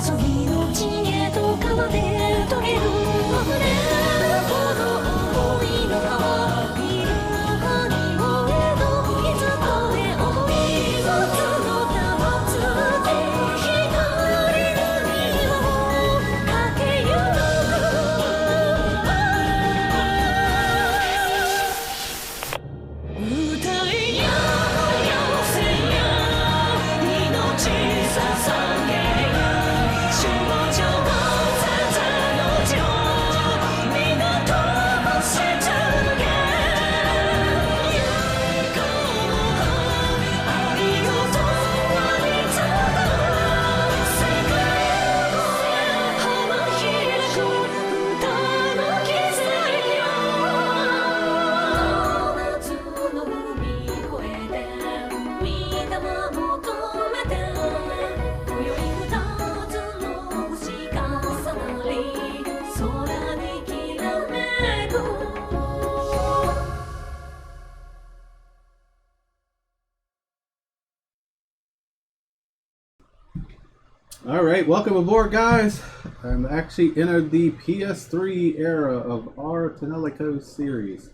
次の地へと川で遂げる溢れるこの想いの川見るに燃えどいつかで思い一つの玉つで光の海を駆けゆく歌いやよせや命捧げ少女の風の情港をし続けゆこう愛の永遠に世界へ花開く歌の季節よ夏の海越えて御霊求めて今宵二つの星重なり空にきらめくAll right, welcome aboard, guys. I'm actually entered the PS3 era of Ar Tonelico Series.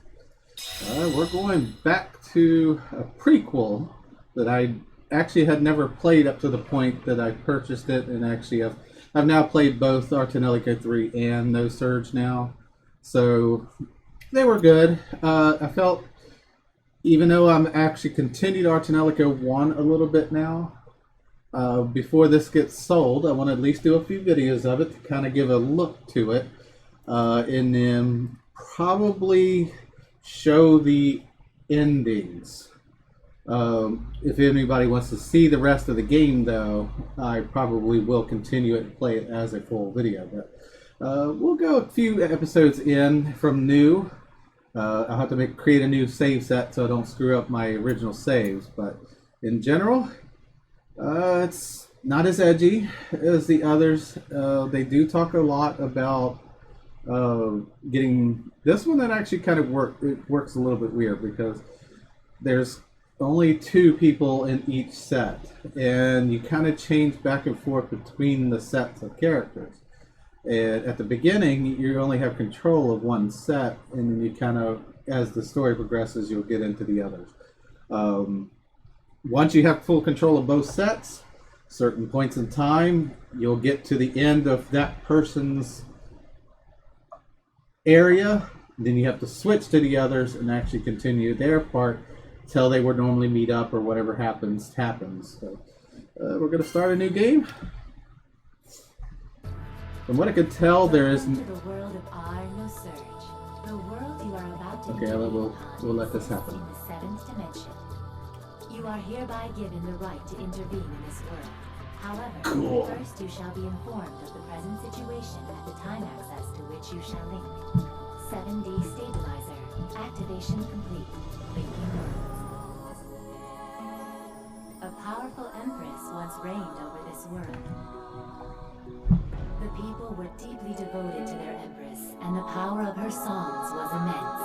We're going back to a prequel that I actually had never played up to the point that I purchased it, and actually I've now played both Ar Tonelico 3 and Nosurge now, so they were good. I felt, even though I'm actually continued Ar Tonelico 1 a little bit now, before this gets sold, I want to at least do a few videos of it to kind of give a look to it, and then probably show the endings. If anybody wants to see the rest of the game, though, I probably will continue it and play it as a full video. But we'll go a few episodes in from new. I'll have to create a new save set so I don't screw up my original saves. But in general, it's not as edgy as the others. They do talk a lot about getting this one that actually kind of works a little bit weird because there's only two people in each set, and you kind of change back and forth between the sets of characters. And at the beginning, you only have control of one set, and then you kind of, as the story progresses, you'll get into the others. Once you have full control of both sets, certain points in time, you'll get to the end of that person's area, then you have to switch to the others and actually continue their part till they would normally meet up, or whatever happens. So we're going to start a new game. From what I could tell, there is... Welcome to the world of Ar Nosurge. The world you are about to Okay, we'll let this happen. in the seventh dimension. You are hereby given the right to intervene in this world. However, Cool. first you shall be informed of the present situation at the time access to which you shall link. 7D stabilizer. Activation complete. Linking worlds. A powerful empress once reigned over this world. The people were deeply devoted to their empress, and the power of her songs was immense.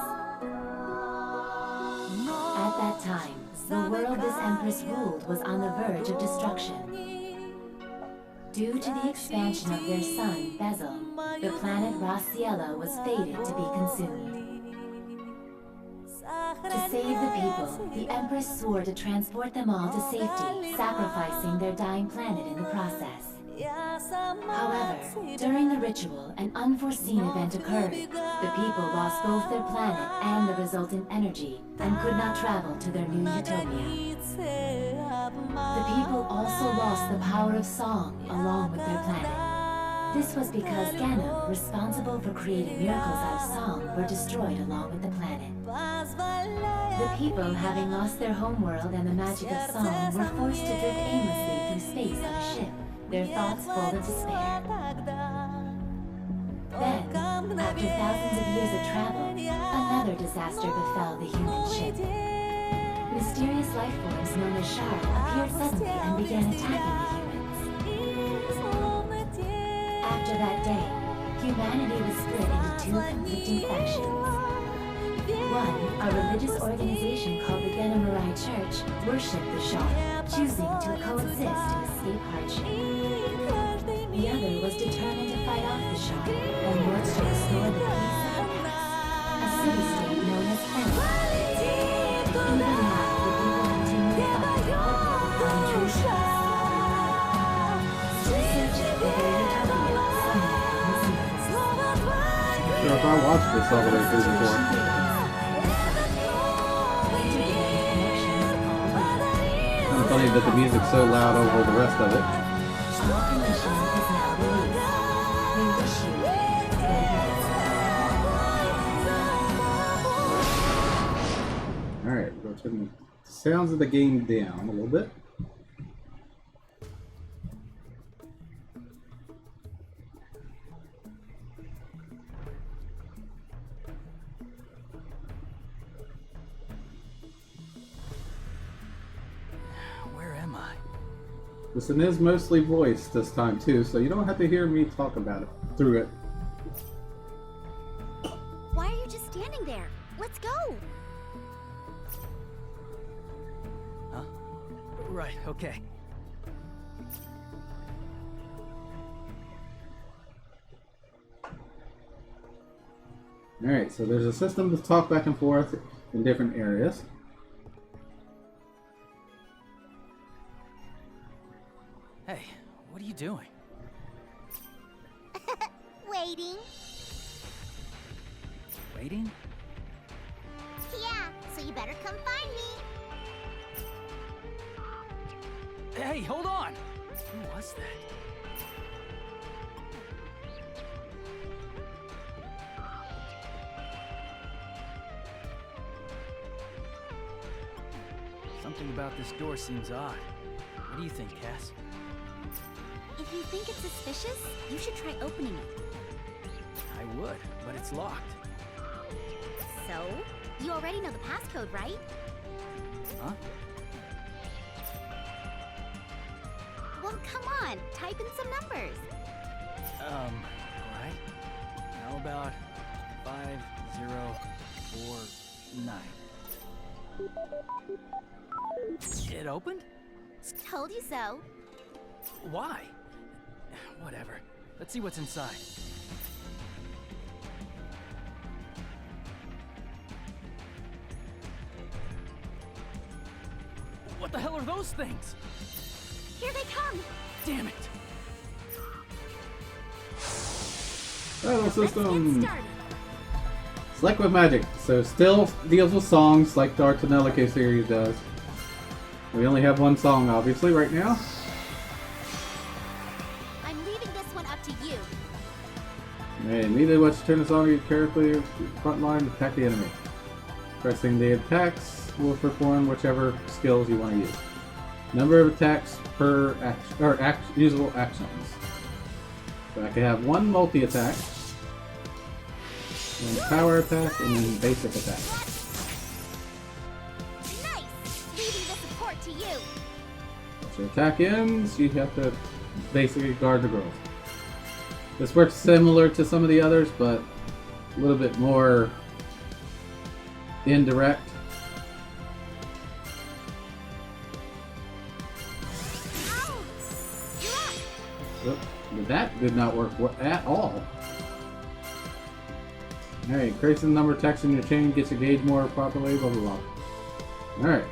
At that time, the world this empress ruled was on the verge of destruction. Due to the expansion of their sun, Bezel, the planet Raciela was fated to be consumed. To save the people, the empress swore to transport them all to safety, sacrificing their dying planet in the process. However, during the ritual, an unforeseen event occurred. The people lost both their planet and the resultant energy, and could not travel to their new utopia. The people also lost the power of song along with their planet. This was because Ganem, responsible for creating miracles out of song, were destroyed along with the planet. The people, having lost their homeworld and the magic of song, were forced to drift aimlessly through space on a ship, their thoughts full of despair. Then, after thousands of years of travel, another disaster befell the human ship. Mysterious life forms known as Shara appeared suddenly and began attacking the humans. After that day, humanity was split into two conflicting factions. One, a religious organization called the Genemurai Church, worshipped the Shah, choosing to coexist to escape hardship. The other was determined to fight off the Shah and works to restore the peace of the past, a city-state known as Crimix. Even now, the people continue to fight, but find true peace. Still searching for their utopia somewhere in this universe. Sure, if I watched this all the way through before. Kind of funny that the music's so loud over the rest of it. Our mission is now released. We wish you good health. Alright, we'll turn the sounds of the game down a little bit. Where am I? This one is mostly voiced this time too, so you don't have to hear me talk about it through it. Why are you just standing there? Let's go! Huh? Right, okay. Alright, so there's a system to talk back and forth in different areas. Hey, what are you doing? Waiting? Waiting? Yeah, so you better come find me. Hey, hold on! Who was that? Something about this door seems odd. What do you think, Cass? If you think it's suspicious, you should try opening it. I would, but it's locked. So? You already know the passcode, right? Huh? Well, come on, type in some numbers. Alright. How about 5049? It opened? Told you so. Why? Whatever. Let's see what's inside. What the hell are those things? Here they come! Damn it! Battle Let's system! get started. Select with magic, so still deals with songs like the Ar Tonelico series does. We only have one song, obviously, right now. I'm leaving this one up to you. And immediately once you turn the song, you carefully front line attack the enemy. Pressing the attacks will perform whichever skills you want to use. Number of attacks per action, or usable actions. So I can have one multi-attack, one power attack, and then basic attack. Nice! Leaving the support to you. Once your attack ends, you have to basically guard the girls. This works similar to some of the others, but a little bit more indirect. Ow! You're up! Oop, that did not work at all. Alright, increasing the number of attacks in your chain gets you gauge more properly, blah blah blah. Alright.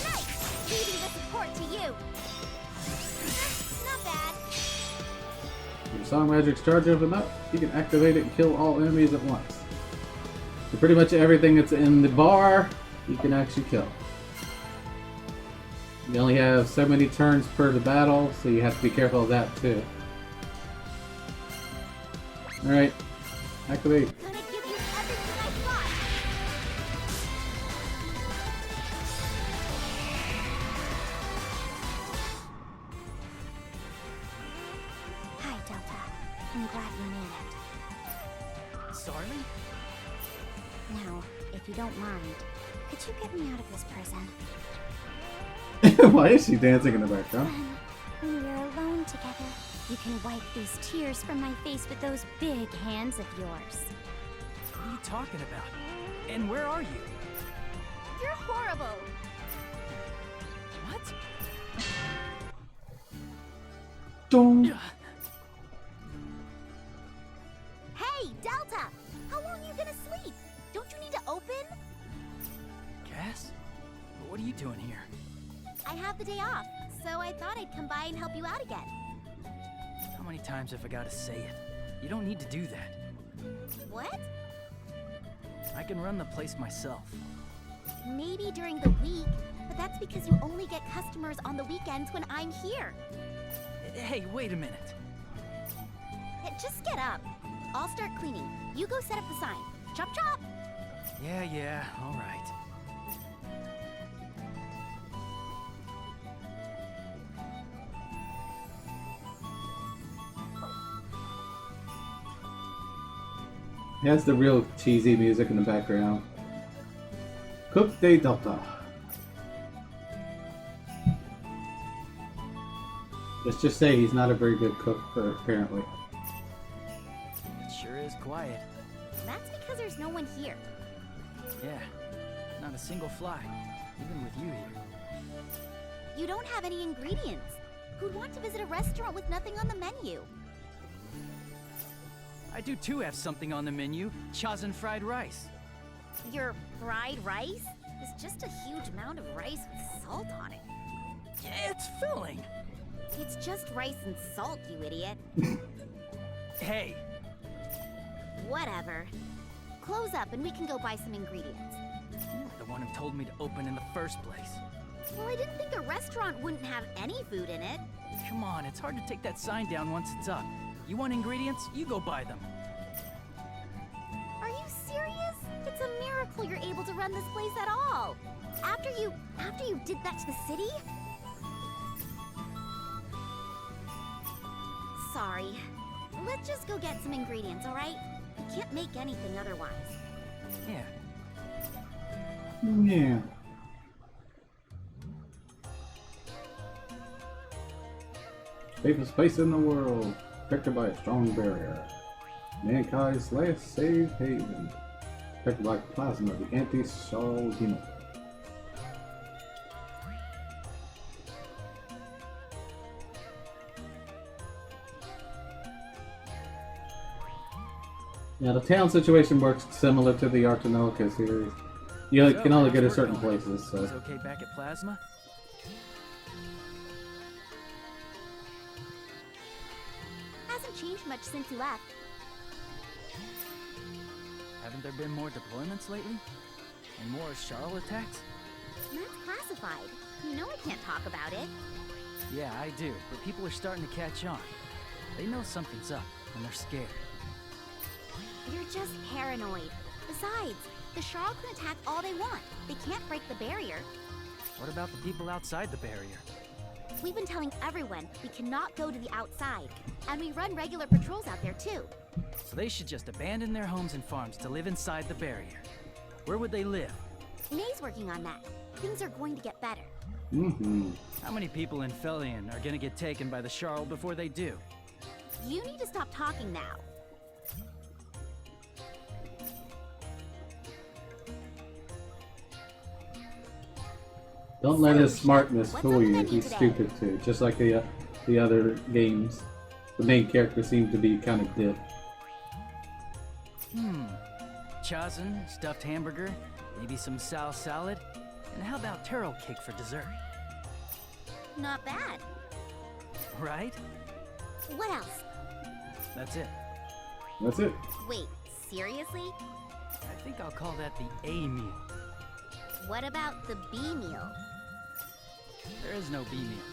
Nice! Leaving the support to you. Not bad. Your song magic's charge open up, you can activate it and kill all enemies at once. So pretty much everything that's in the bar, you can actually kill. You only have so many turns per the battle, so you have to be careful of that too. Alright, activate. Gonna give you everything I've got. Hi, Delta. I'm glad you made it. Sorry? Now, if you don't mind, could you get me out of this prison? Why is she dancing in the background? When we're alone together, you can wipe these tears from my face with those big hands of yours. What are you talking about? And where are you? You're horrible! Dong. Hey, Delta! How long are you gonna sleep? Don't you need to open? Cass? What are you doing here? I have the day off, so I thought I'd come by and help you out again. How many times have I got to say it? You don't need to do that. What? I can run the place myself. Maybe during the week, but that's because you only get customers on the weekends when I'm here. Hey, wait a minute. Hey, just get up. I'll start cleaning. You go set up the sign. Chop chop! Yeah, all right. It has the real cheesy music in the background. Cook de Delta. Let's just say he's not a very good cook, apparently. It sure is quiet. That's because there's no one here. Yeah, not a single fly, even with you here. You don't have any ingredients. Who'd want to visit a restaurant with nothing on the menu? I do too have something on the menu, Chazen fried rice. Your fried rice is just a huge amount of rice with salt on it. Yeah, it's filling. It's just rice and salt, you idiot. Hey, Whatever. Close up and we can go buy some ingredients. you're the one who told me to open in the first place. Well, I didn't think a restaurant wouldn't have any food in it. Come on, it's hard to take that sign down once it's up. You want ingredients? You go buy them. Are you serious? It's a miracle you're able to run this place at all. After you did that to the city? Sorry. Let's just go get some ingredients, all right? We can't make anything otherwise. Yeah. Yeah. Safest place in the world, protected by a strong barrier. Mankind's last safe haven, protected by plasma, the anti-Charles unit. Yeah, the town situation works similar to the Ar Tonelico series. You So, can only how's get to work certain going? places, so. Things okay back at Plasma? Hasn't changed much since you left. Haven't there been more deployments lately? And more Charl attacks? That's classified. You know I can't talk about it. Yeah, I do, but people are starting to catch on. They know something's up, and they're scared. You're just paranoid. Besides, the Charl can attack all they want. They can't break the barrier. What about the people outside the barrier? We've been telling everyone we cannot go to the outside. And we run regular patrols out there too. So they should just abandon their homes and farms to live inside the barrier. Where would they live? Nay's working on that. Things are going to get better. Mm-hmm. How many people in Felion are gonna get taken by the Charl before they do? You need to stop talking now. Don't let his smartness What's fool on the you. menu He's today? stupid too, just like the other games. The main character seems to be kind of dipped. Chazen, stuffed hamburger, maybe some Sal salad, and how about taro cake for dessert? Not bad. Right? What else? That's it. That's it. Wait, seriously? I think I'll call that the A meal. What about the B meal? There is no B meal.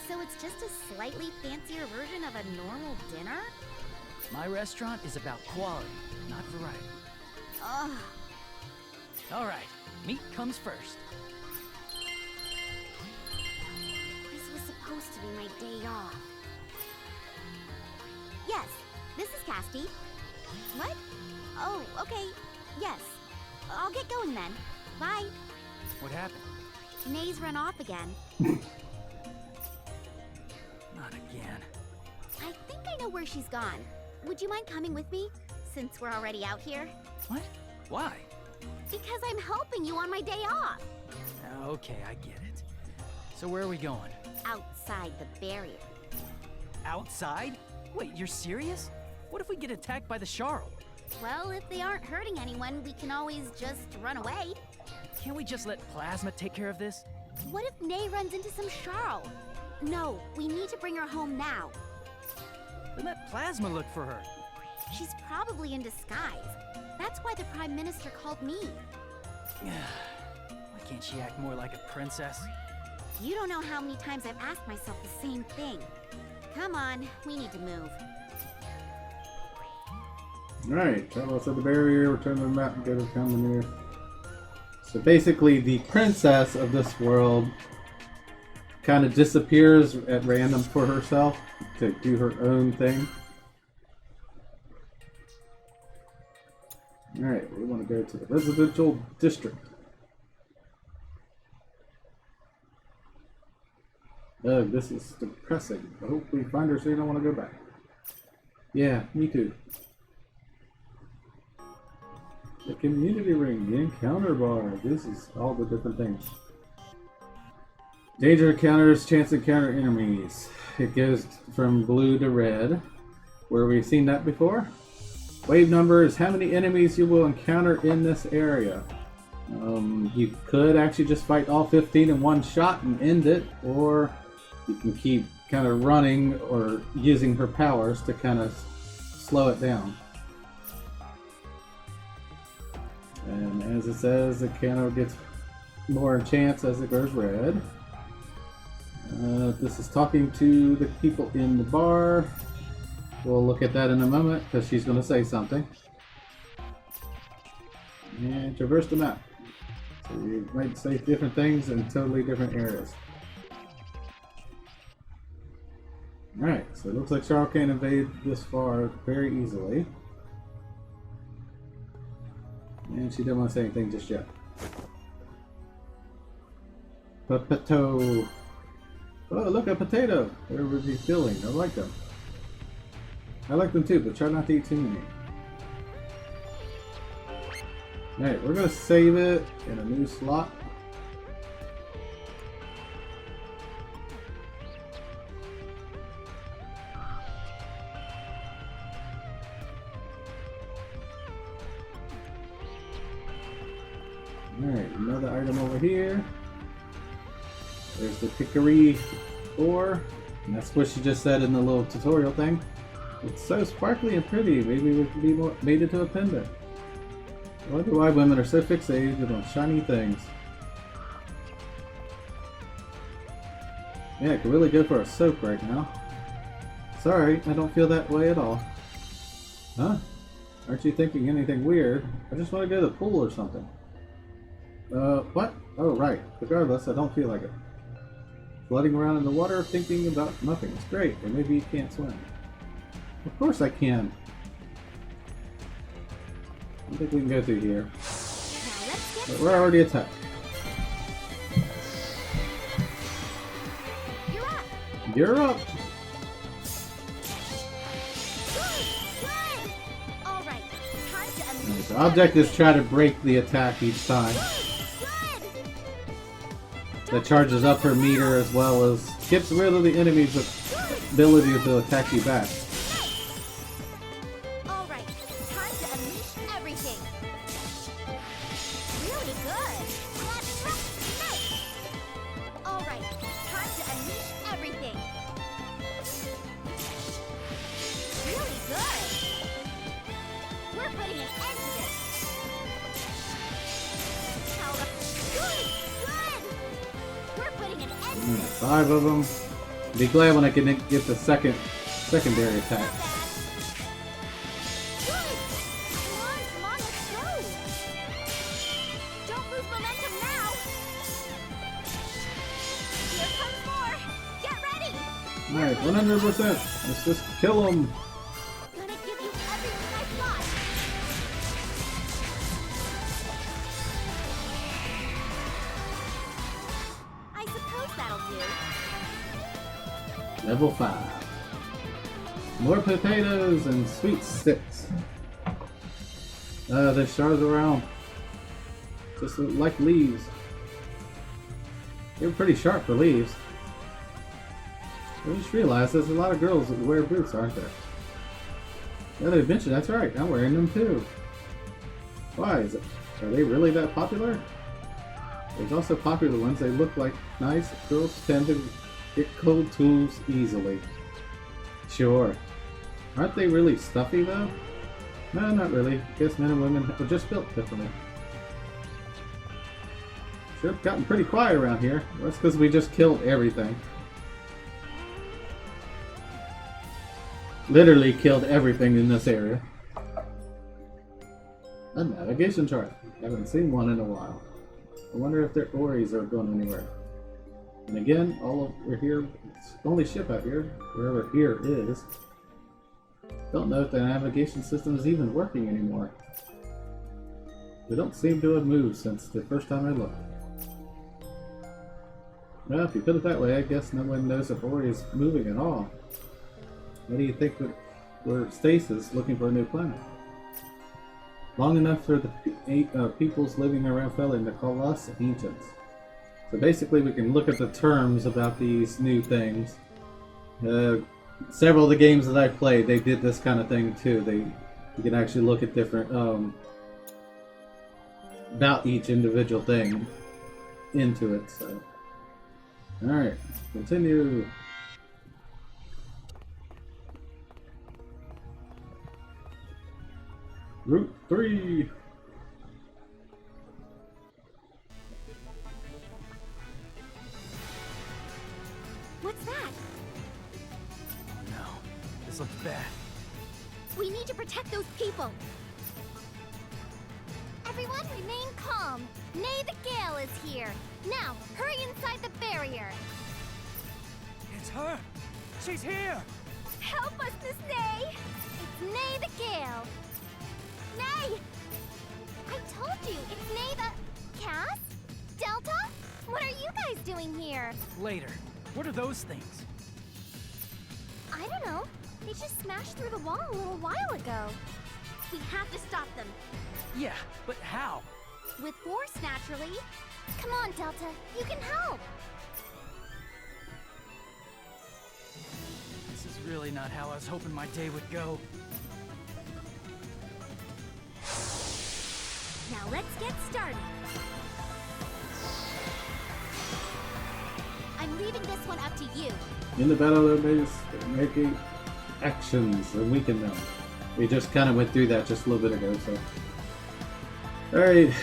So it's just a slightly fancier version of a normal dinner? My restaurant is about quality, not variety. Ugh. All right, meat comes first. This was supposed to be my day off. Yes, this is Casti. What? Oh, okay. Yes. I'll get going then. Bye. What happened? Nay's run off again. Not again. I think I know where she's gone. Would you mind coming with me? Since we're already out here? What? Why? Because I'm helping you on my day off. Okay, I get it. So where are we going? Outside the barrier. Outside? Wait, you're serious? What if we get attacked by the Sharl? Well, if they aren't hurting anyone, we can always just run away. Can't we just let Plasma take care of this? What if Nay runs into some Sharl? No, we need to bring her home now. Then let Plasma look for her. She's probably in disguise. That's why the Prime Minister called me. Why can't she act more like a princess? You don't know how many times I've asked myself the same thing. Come on, we need to move. Alright, travel outside the barrier, return to the map and go to the common near. So basically, the princess of this world kind of disappears at random for herself to do her own thing. Alright, we want to go to the residential district. Ugh, this is depressing. I hope we find her soon. I want to go back. Yeah, me too. The community ring, the encounter bar. This is all the different things. Danger encounters, chance to encounter enemies. It goes from blue to red. Where we've seen that before. Wave number is how many enemies you will encounter in this area. You could actually just fight all 15 in one shot and end it, or you can keep kind of running or using her powers to kind of slow it down. And as it says, the candle gets more chance as it goes red. This is talking to the people in the bar. We'll look at that in a moment because she's going to say something. And traverse the map. So you might say different things in totally different areas. Alright, so it looks like Sharl can't invade this far very easily. And she didn't want to say anything just yet. Potato. Oh, look, a potato. They're really filling. I like them. I like them too, but try not to eat too many. Alright, we're going to save it in a new slot. Alright, another item over here. There's the Pickery ore. And that's what she just said in the little tutorial thing. It's so sparkly and pretty. Maybe we could be made into a pendant. I wonder why women are so fixated on shiny things. Yeah, it could really go for a soap right now. Sorry, I don't feel that way at all. Huh? Aren't you thinking anything weird? I just want to go to the pool or something. What? Oh, right. Regardless, I don't feel like it. Floating around in the water, thinking about nothing. It's great, but maybe you can't swim. Of course I can. I don't think we can go through here. But we're already attacked. You're up! You're up! Good! Alright, time to unleash The object is try to break the attack each time. Good! That charges up her meter as well as gets rid of the enemy's ability to attack you back. Alright, time to unleash everything. Really good. That's nice. Alright, time to unleash everything. Really good. We're putting an end to this. Good, good. We're putting an end to this. 5 of them. Be glad when I can get the secondary attack. Good. Come on, let's go. Don't lose momentum now. Here comes more. Get ready. Alright, 100%. Let's just kill them. Gonna give you everything I've got. I suppose that'll do. Level 5. More potatoes and sweet sticks. There's shards around. Just like leaves. They're pretty sharp for leaves. I just realized there's a lot of girls that wear boots, aren't there? Yeah, they mentioned that's right. I'm wearing them too. Why is it? Are they really that popular? There's also popular ones. They look like nice. Girls tend to get cold tools easily. Sure. Aren't they really stuffy though? No, not really. Guess men and women are just built differently. Sure, it's gotten pretty quiet around here. That's because we just killed everything. Literally killed everything in this area. A navigation chart. Haven't seen one in a while. I wonder if their ories are going anywhere. And again, all over here, it's the only ship out here, wherever here is. Don't know if the navigation system is even working anymore. They don't seem to have moved since the first time I looked. Well, if you put it that way, I guess no one knows if Ori is moving at all. What do you think that we're stasis looking for a new planet? Long enough for the peoples living around Felon to call us ancients. So basically we can look at the terms about these new things. Several of the games that I played, they did this kind of thing too. You can actually look at different about each individual thing into it. So, all right, continue. Route 3. What's that? Oh no, this looks bad. We need to protect those people. Everyone remain calm. Nay the Gale is here. Now, hurry inside the barrier. It's her! She's here! Help us, Miss Nay! It's Nay the Gale. Nay! I told you, it's Nay the... Cass? Delta? What are you guys doing here? Later. What are those things? I don't know. They just smashed through the wall a little while ago. We have to stop them. Yeah, but how? With force, naturally. Come on, Delta. You can help. This is really not how I was hoping my day would go. Now let's get started. I'm leaving this one up to you. In the battle of making actions and weaken them. We just kind of went through that just a little bit ago, so. Alright.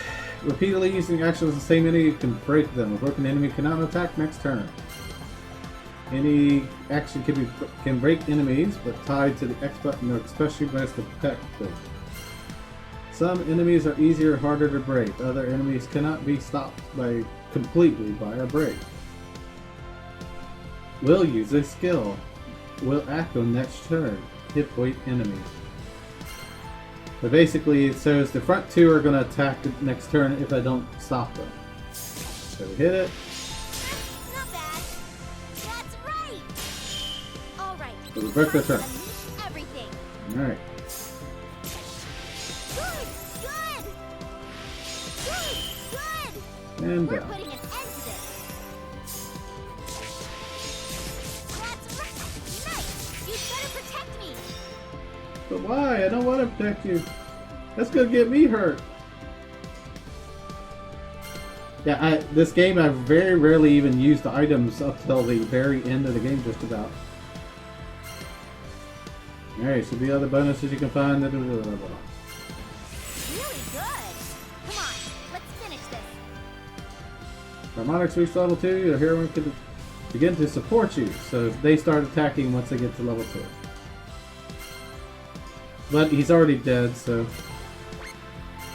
Repeatedly using actions the same enemy can break them. A broken enemy cannot attack next turn. Any action can break enemies, but tied to the X button or especially press to protect them. Some enemies are easier or harder to break. Other enemies cannot be stopped completely by a break. Will use a skill. Will act on next turn. Hit point enemies. But basically it says the front two are going to attack the next turn if I don't stop them. So we hit it. Not bad. That's right. All right. So we broke their turn. Unleash everything. All right. Good. And We're down. putting an end to this. That's right. Nice. You better protect me. But why? I don't want to protect you. That's gonna get me hurt. Yeah, this game I very rarely even used the items up till the very end of the game, just about. Alright, so the other bonuses you can find. Blah, blah, blah, blah. Really good. Come on, let's finish this. Harmonics reach level 2, your hero can begin to support you, so they start attacking once they get to level 2. But he's already dead, so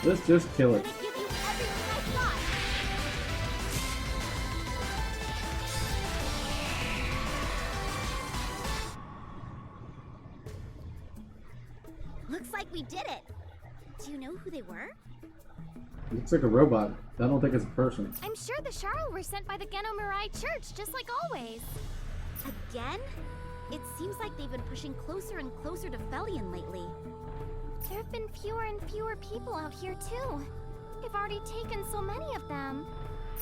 let's just kill it. I'm gonna give you everything I've got. Looks like we did it. Do you know who they were? Looks like a robot. I don't think it's a person. I'm sure the Charl were sent by the Geno Mirai Church, just like always. Again? It seems like they've been pushing closer and closer to Felion lately. There have been fewer and fewer people out here, too. They've already taken so many of them.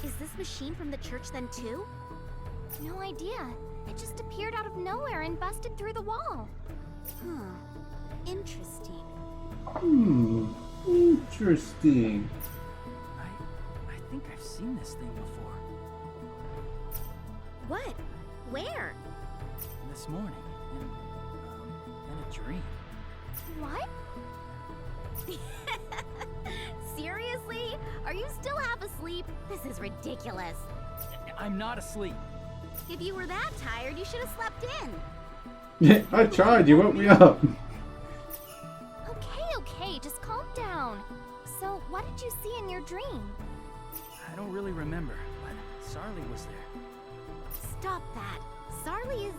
Is this machine from the church then, too? No idea. It just appeared out of nowhere and busted through the wall. Huh. Interesting. Interesting. I think I've seen this thing before. What? Where? This morning, in a dream. What? Seriously? Are you still half asleep? This is ridiculous. I'm not asleep. If you were that tired, you should have slept in. I tried, you woke me up. Okay, just calm down. So, what did you see in your dream? I don't really remember, but Sarli was there. Stop that. Sarli is...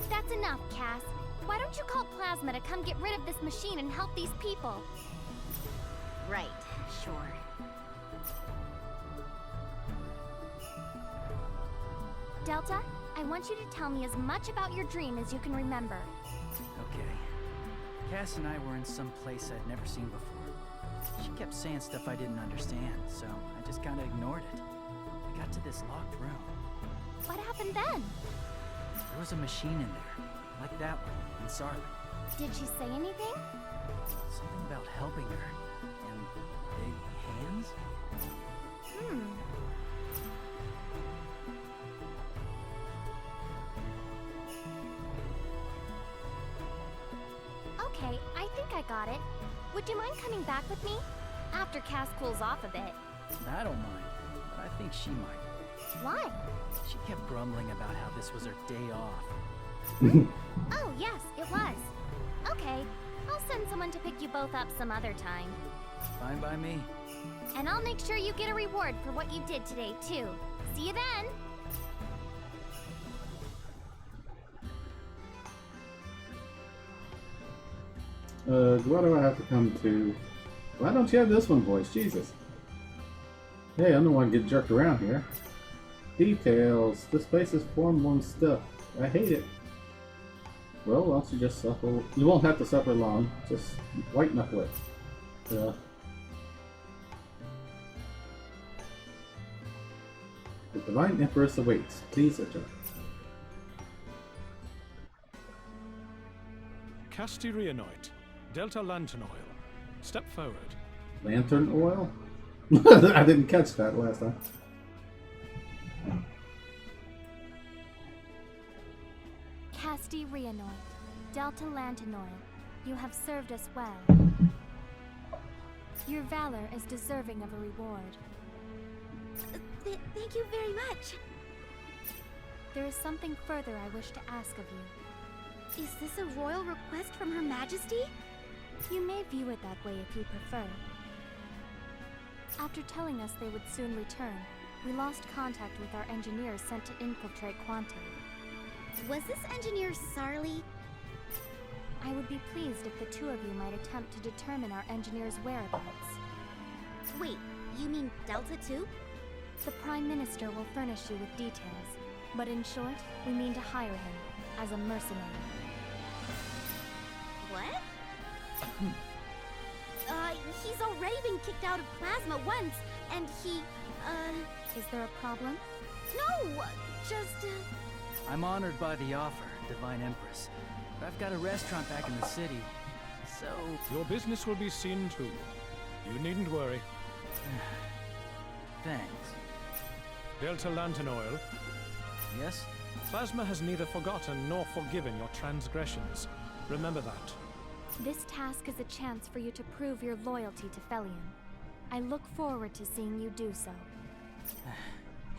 That's enough, Cass. Why don't you call Plasma to come get rid of this machine and help these people? Right, sure. Delta, I want you to tell me as much about your dream as you can remember. Okay. Cass and I were in some place I'd never seen before. She kept saying stuff I didn't understand, so I just kind of ignored it. I got to this locked room. What happened then? There was a machine in there, like that one, in Sarli. Did she say anything? Something about helping her, and big hands? Okay, I think I got it. Would you mind coming back with me? After Cass cools off a bit. I don't mind, but I think she might. Why? She kept grumbling about how this was her day off. Oh, yes, it was. Okay, I'll send someone to pick you both up some other time. Fine by me. And I'll make sure you get a reward for what you did today, too. See you then! What do I have to come to? Why don't you have this one voice? Jesus. Hey, I'm the one getting jerked around here. Details. This place is form-worn stuff. I hate it. Well, why don't you just suffer? You won't have to suffer long. Just white knuckle it. The Divine Empress awaits. Please adjourn. Casti Rheanoite, Delta Lantern Oil. Step forward. Lantern oil? I didn't catch that last time. Casti Rheanoite, Delta Lantern Oil, you have served us well. Your valor is deserving of a reward. Thank you very much. There is something further I wish to ask of you. Is this a royal request from Her Majesty? You may view it that way if you prefer. After telling us they would soon return, we lost contact with our engineers sent to infiltrate Quantum. Was this engineer Sarli? I would be pleased if the two of you might attempt to determine our engineer's whereabouts. Wait, you mean Delta too? The Prime Minister will furnish you with details, but in short, we mean to hire him as a mercenary. What? He's already been kicked out of Plasma once, and he, Is there a problem? No, just, I'm honored by the offer, Divine Empress. But I've got a restaurant back in the city, so... Your business will be seen to. You needn't worry. Thanks. Delta Lantern Oil, Yes? Plasma has neither forgotten nor forgiven your transgressions. Remember that. This task is a chance for you to prove your loyalty to Felion. I look forward to seeing you do so.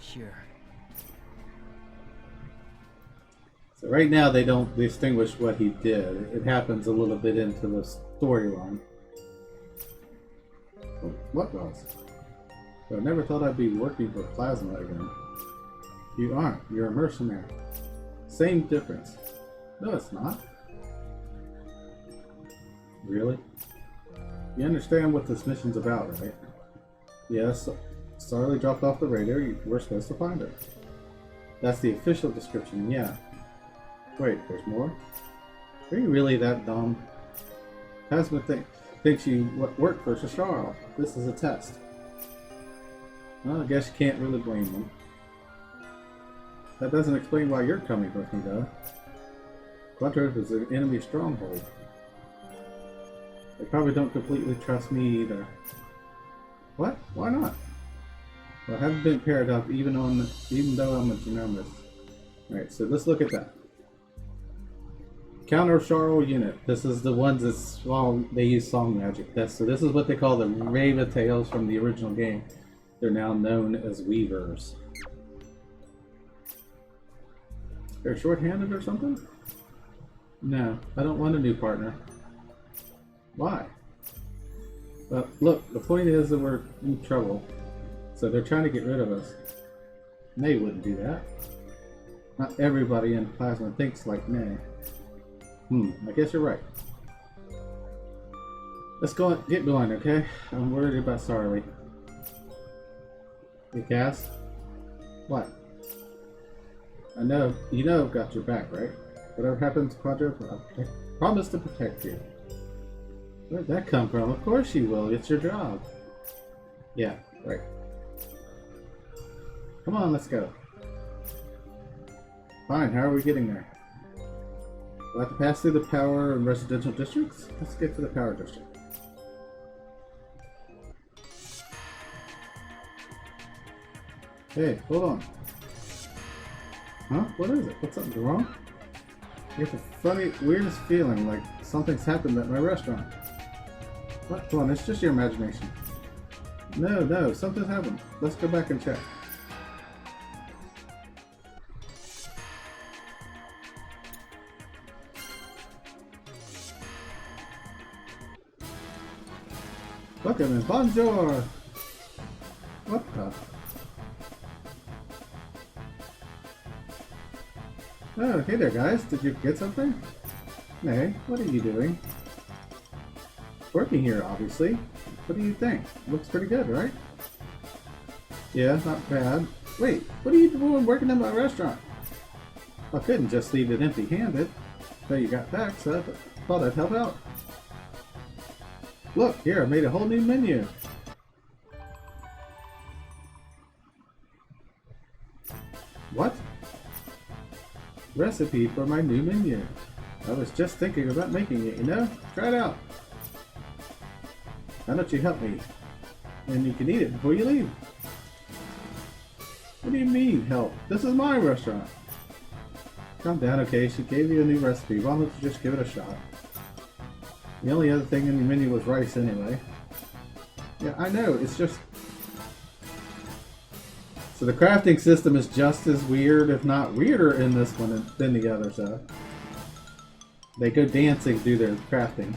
Sure. So right now they don't distinguish what he did. It happens a little bit into the storyline. What was? I never thought I'd be working for Plasma again. You aren't. You're a mercenary. Same difference. No, it's not. Really? You understand what this mission's about, right? Yes, Sarli dropped off the radar. We're supposed to find her. That's the official description, yeah. Wait, there's more? Are you really that dumb? Plasma thinks you work for Shashara. This is a test. Well, I guess you can't really blame them. That doesn't explain why you're coming with me, though. Quadroth is an enemy stronghold. They probably don't completely trust me either. What? Why not? Well, I haven't been paired up even though I'm a genomist. Alright, so let's look at that. Counter Charl unit. This is the ones that they use song magic. So this is what they call the Rava Tails from the original game. They're now known as Weavers. They're short-handed or something? No, I don't want a new partner. Why? Well, look, the point is that we're in trouble. So they're trying to get rid of us. May wouldn't do that. Not everybody in Plasma thinks like May. I guess you're right. Let's go get going, okay? I'm worried about Sarley. Hey, Cass? What? I know, you know I've got your back, right? Whatever happens, Quadroth, I promise to protect you. Where'd that come from? Of course you will, it's your job. Yeah, right. Come on, let's go. Fine, how are we getting there? We'll have to pass through the power and residential districts? Let's get to the power district. Hey, hold on. Huh? What is it? What's something wrong? I get the funny, weirdest feeling like something's happened at my restaurant. What? Come on, it's just your imagination. No, something's happened. Let's go back and check. Welcome and bonjour! What the? Oh, hey there guys, did you get something? Hey, what are you doing? Working here, obviously. What do you think? Looks pretty good, right? Yeah, not bad. Wait, what are you doing working in my restaurant? I couldn't just leave it empty-handed. So you got back, so I thought I'd help out. Look, here, I made a whole new menu. What? Recipe for my new menu. I was just thinking about making it, you know? Try it out. Why don't you help me? And you can eat it before you leave. What do you mean, help? This is my restaurant. Calm down, okay? She gave you a new recipe. Why don't you just give it a shot? The only other thing in the menu was rice anyway. Yeah, I know, it's just... So the crafting system is just as weird, if not weirder, in this one than the others, though. They go dancing, do their crafting.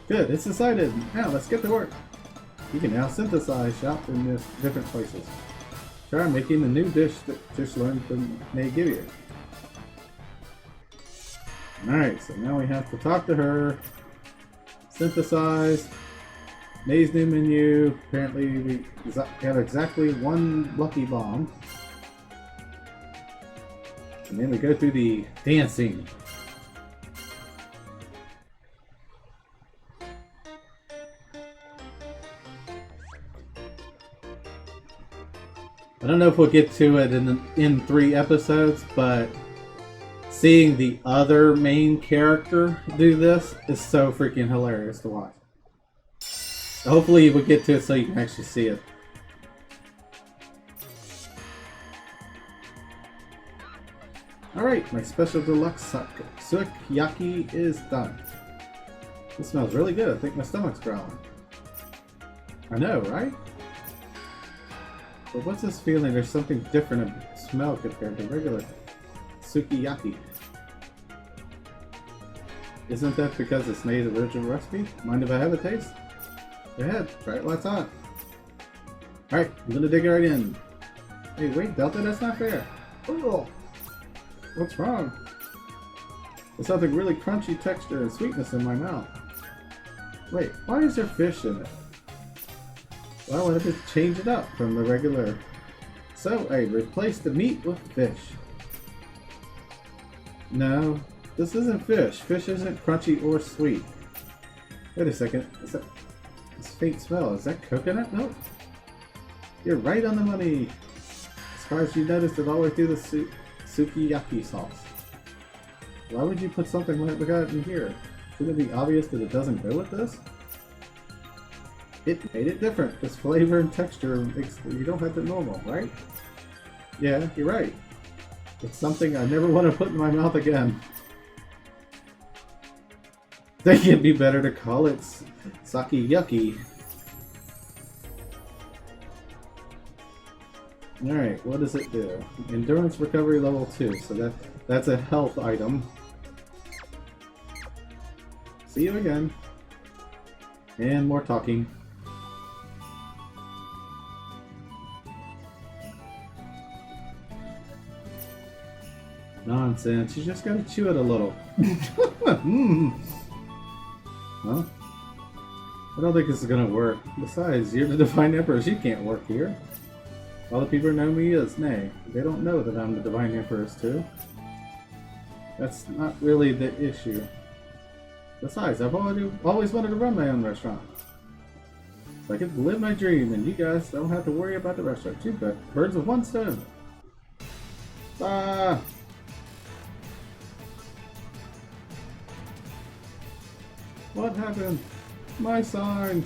Good, it's decided. Now, let's get to work. You can now synthesize shop in this different places. Try making the new dish that just learned from May give you. Alright, so now we have to talk to her. Synthesize. May's new menu. Apparently we have exactly one lucky bomb. And then we go through the dancing. I don't know if we'll get to it in 3 episodes, but seeing the other main character do this is so freaking hilarious to watch. Hopefully we'll get to it so you can actually see it. Alright, my special deluxe sukiyaki is done. This smells really good. I think my stomach's growling. I know, right? But what's this feeling? There's something different in smell compared to regular sukiyaki. Isn't that because it's May's original recipe? Mind if I have a taste? Go ahead, try it lots on. Alright, I'm gonna dig right in. Hey, wait, Delta, that's not fair. Oh, what's wrong? There's something really crunchy texture and sweetness in my mouth. Wait, why is there fish in it? Well, I wanted to change it up from the regular. So I replaced the meat with fish. No, this isn't fish. Fish isn't crunchy or sweet. Wait a second. Is that this faint smell? Is that coconut milk? You're right on the money. Surprised you noticed it all the way through the sukiyaki sauce. Why would you put something like that in here? Shouldn't it be obvious that it doesn't go with this? It made it different. Its flavor and texture makes you don't have the normal, right? Yeah, you're right. It's something I never want to put in my mouth again. Think it'd be better to call it sakiyaki. Alright, what does it do? Endurance recovery level 2, so that's a health item. See you again. And more talking. Nonsense, you just gotta chew it a little. Well, I don't think this is gonna work. Besides, you're the Divine Empress, you can't work here. All the people know me as Nay. They don't know that I'm the Divine Empress too. That's not really the issue. Besides, I've always wanted to run my own restaurant. So I get to live my dream, and you guys don't have to worry about the restaurant. Two birds with one stone. Ah! What happened? My sign!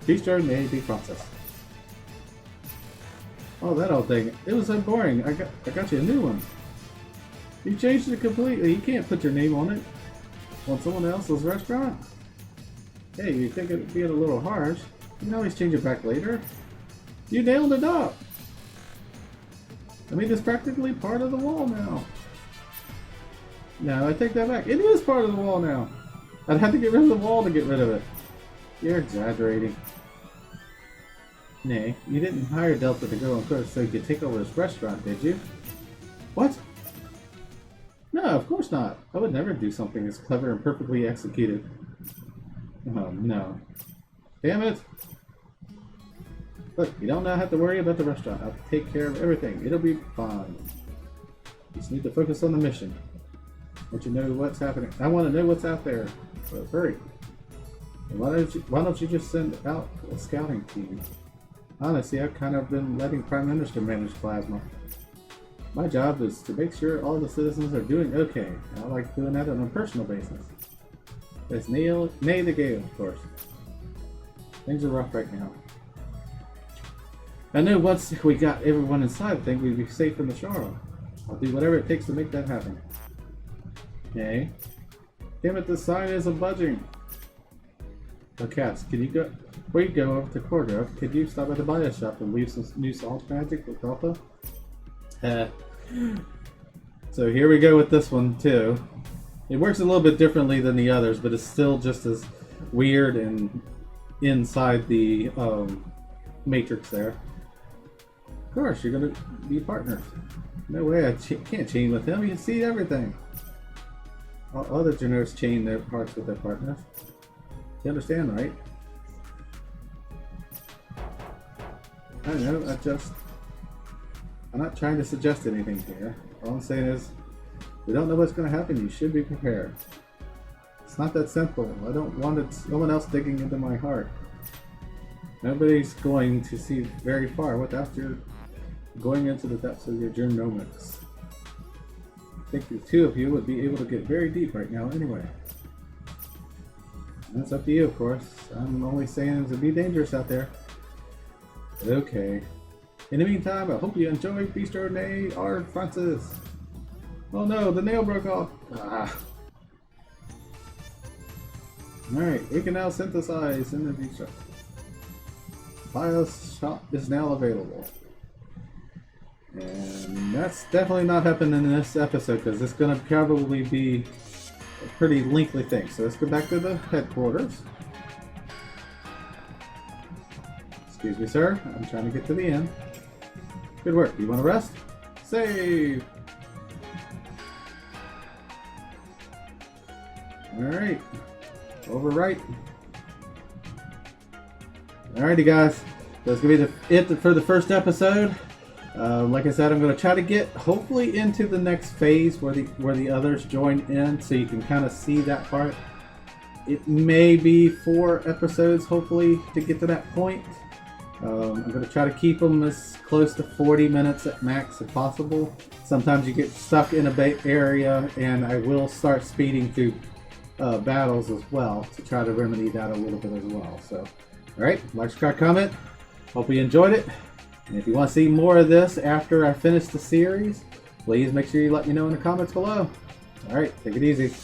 Bistro may be processed. Oh, that old thing. It was so boring. I got you a new one. You changed it completely. You can't put your name on it. On someone else's restaurant? Hey, you think it'd be a little harsh. You can always change it back later. You nailed it up! I mean, it's practically part of the wall now. No, I take that back. It is part of the wall now. I'd have to get rid of the wall to get rid of it. You're exaggerating. Nay, you didn't hire Delta to go on course so you could take over this restaurant, did you? What? No, of course not. I would never do something as clever and perfectly executed. Oh, no. Damn it! Look, you don't now have to worry about the restaurant. I'll take care of everything. It'll be fine. You just need to focus on the mission. Want you know what's happening? I want to know what's out there. So hurry. And why don't you just send out a scouting team? Honestly, I've kind of been letting Prime Minister manage Plasma. My job is to make sure all the citizens are doing okay. I like doing that on a personal basis. There's Nay the Gale, of course. Things are rough right now. I know once we got everyone inside, I think we'd be safe in the Shara. I'll do whatever it takes to make that happen. Okay. Damn it, the sign isn't budging. So, Cass, can you go? Before you go over to Corridor, could you stop at the bio shop and leave some new salt magic with Delta? So here we go with this one too. It works a little bit differently than the others, but it's still just as weird and inside the matrix there. Of course, you're gonna be partners. No way, I can't chain with him. You can see everything. All other generals chain their hearts with their partners. You understand, right? I know, I'm not trying to suggest anything here. All I'm saying is, we don't know what's going to happen. You should be prepared. It's not that simple. I don't want someone else digging into my heart. Nobody's going to see very far without your going into the depths of your genomics. I think the two of you would be able to get very deep right now anyway. That's up to you, of course. I'm only saying to be dangerous out there. Okay. In the meantime, I hope you enjoy Bistro Nay Ar Francis. Oh no, the nail broke off. Ah. Alright, we can now synthesize in the bistro. BIOS shop is now available. And that's definitely not happening in this episode because it's going to probably be a pretty lengthy thing. So let's go back to the headquarters. Excuse me, sir. I'm trying to get to the end. Good work. You want to rest? Save! Alright. Overwrite. Alrighty, guys. That's going to be it for the first episode. Like I said, I'm going to try to get hopefully into the next phase where the others join in, so you can kind of see that part. It may be 4 episodes, hopefully, to get to that point. I'm going to try to keep them as close to 40 minutes at max if possible. Sometimes you get stuck in a area, and I will start speeding through battles as well to try to remedy that a little bit as well. So, alright, like, subscribe, comment. Hope you enjoyed it. And if you want to see more of this after I finish the series, please make sure you let me know in the comments below. Alright, take it easy.